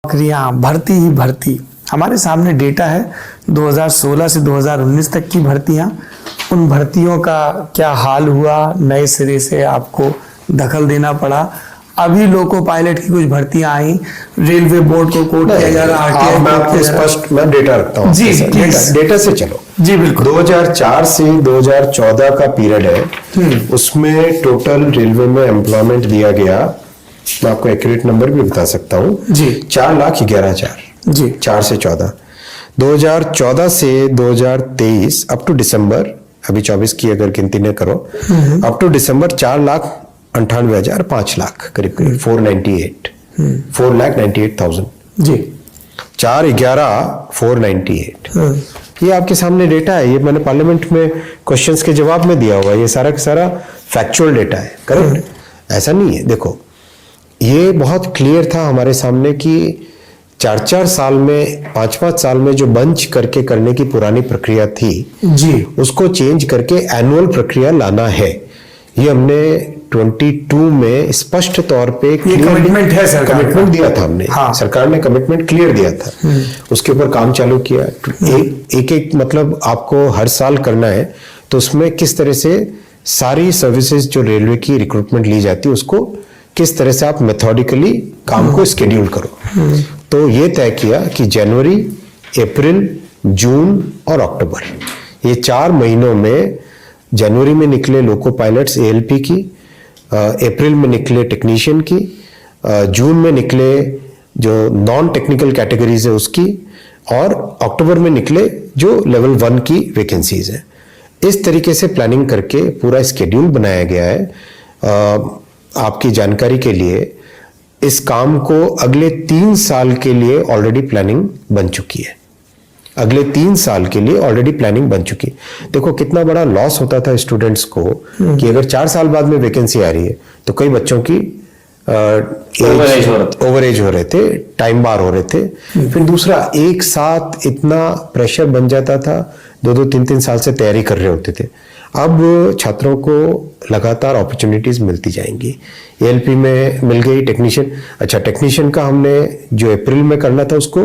नौकरियां भर्ती ही भर्ती। हमारे सामने डेटा है 2016 से 2019 तक की भर्तियां। उन भर्तियों का क्या हाल हुआ, नए सिरे से आपको दखल देना पड़ा। अभी लोको पायलट की कुछ भर्तियां आई, रेलवे बोर्ड को कोट किया जा रहा है। मैं आपको स्पष्ट मैं डेटा रखता हूँ जी, डेटा से चलो जी बिल्कुल। 2004 से 2014 का पीरियड है, उसमें टोटल रेलवे में एम्प्लॉयमेंट दिया गया, मैं आपको एक्यूरेट नंबर भी बता सकता हूँ जी, 4,11,000 जी, 4 से 14। 2014 से 2023 अप टू दिसंबर, अभी 24 की अगर गिनती न करो, अप टू दिसंबर 4,98,000 5 लाख करीब करीब 4,98,000 जी, 4,11,498। ये आपके सामने डेटा है, ये मैंने पार्लियामेंट में क्वेश्चंस के जवाब में दिया हुआ है, ये सारा का सारा फैक्चुअल डेटा है, करेक्ट? ऐसा नहीं है। देखो ये बहुत क्लियर था हमारे सामने कि 4-4 साल में 5-5 साल में जो बंच करके करने की पुरानी प्रक्रिया थी जी, उसको चेंज करके एनुअल प्रक्रिया लाना है। ये हमने 22 में स्पष्ट तौर पे कमिटमेंट है, सरकार कमिटमेंट दिया था हमने। हाँ। सरकार ने कमिटमेंट क्लियर दिया था, उसके ऊपर काम चालू किया। एक मतलब आपको हर साल करना है, तो उसमें किस तरह से सारी सर्विसेज जो रेलवे की रिक्रूटमेंट ली जाती है उसको किस तरह से आप मेथोडिकली काम को स्केड्यूल करो। तो ये तय किया कि जनवरी, अप्रैल, जून और अक्टूबर, ये 4 महीनों में, जनवरी में निकले लोको पायलट्स एएलपी की, अप्रैल में निकले टेक्नीशियन की, जून में निकले जो नॉन टेक्निकल कैटेगरीज है उसकी, और अक्टूबर में निकले जो लेवल 1 की वैकेंसीज है। इस तरीके से प्लानिंग करके पूरा स्केड्यूल बनाया गया है। आपकी जानकारी के लिए इस काम को अगले 3 साल के लिए ऑलरेडी प्लानिंग बन चुकी है। अगले 3 साल के लिए ऑलरेडी प्लानिंग बन चुकी। देखो कितना बड़ा लॉस होता था स्टूडेंट्स को कि अगर 4 साल बाद में वैकेंसी आ रही है तो कई बच्चों की ओवर एज हो रहे थे, टाइम बार हो रहे थे। फिर दूसरा, एक साथ इतना प्रेशर बन जाता था, 2-2, 3-3 साल से तैयारी कर रहे होते थे। अब छात्रों को लगातार अपॉर्चुनिटीज मिलती जाएंगी। एएलपी में मिल गई, टेक्नीशियन, अच्छा टेक्नीशियन का हमने जो अप्रैल में करना था उसको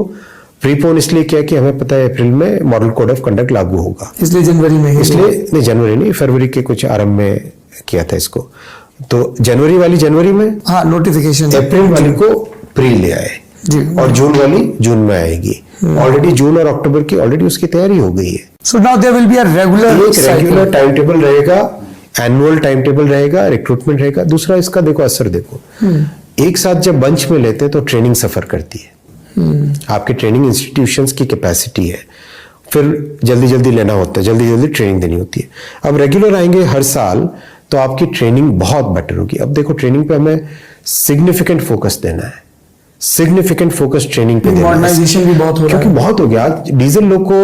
प्रीपोन इसलिए किया कि हमें पता है अप्रैल में मॉडल कोड ऑफ कंडक्ट लागू होगा, इसलिए जनवरी में, इसलिए नहीं, जनवरी नहीं, फरवरी के कुछ आरंभ में किया था इसको। तो जनवरी वाली जनवरी में, हाँ, नोटिफिकेशन, अप्रैल वाली को प्री ले आए जी, और जून वाली जून में आएगी। ऑलरेडी जून और अक्टूबर की ऑलरेडी उसकी तैयारी हो गई है। So now there will be a regular time table रहेगा, एनुअल टाइम टेबल रहेगा, रिक्रूटमेंट रहेगा। दूसरा, इसका देखो असर देखो, एक साथ जब बंच में लेते हैं तो ट्रेनिंग सफर करती है, आपके ट्रेनिंग इंस्टीट्यूशंस की कैपेसिटी है, फिर जल्दी जल्दी लेना होता है, जल्दी जल्दी ट्रेनिंग देनी होती है। अब रेगुलर आएंगे हर साल तो आपकी ट्रेनिंग बहुत बेटर होगी। अब देखो ट्रेनिंग पे हमें सिग्निफिकेंट फोकस देना है, सिग्निफिकेंट फोकस ट्रेनिंग पे देना है, मॉडर्नाइजेशन भी बहुत हो रहा है, क्योंकि बहुत हो गया। आज डीजल लोको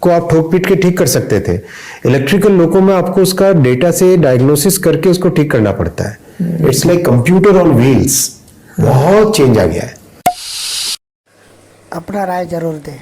को आप ठोक पीट के ठीक कर सकते थे, इलेक्ट्रिकल लोको में आपको उसका डेटा से डायग्नोसिस करके उसको ठीक करना पड़ता है। It's like computer on wheels, बहुत चेंज आ गया है। अपना राय जरूर दें।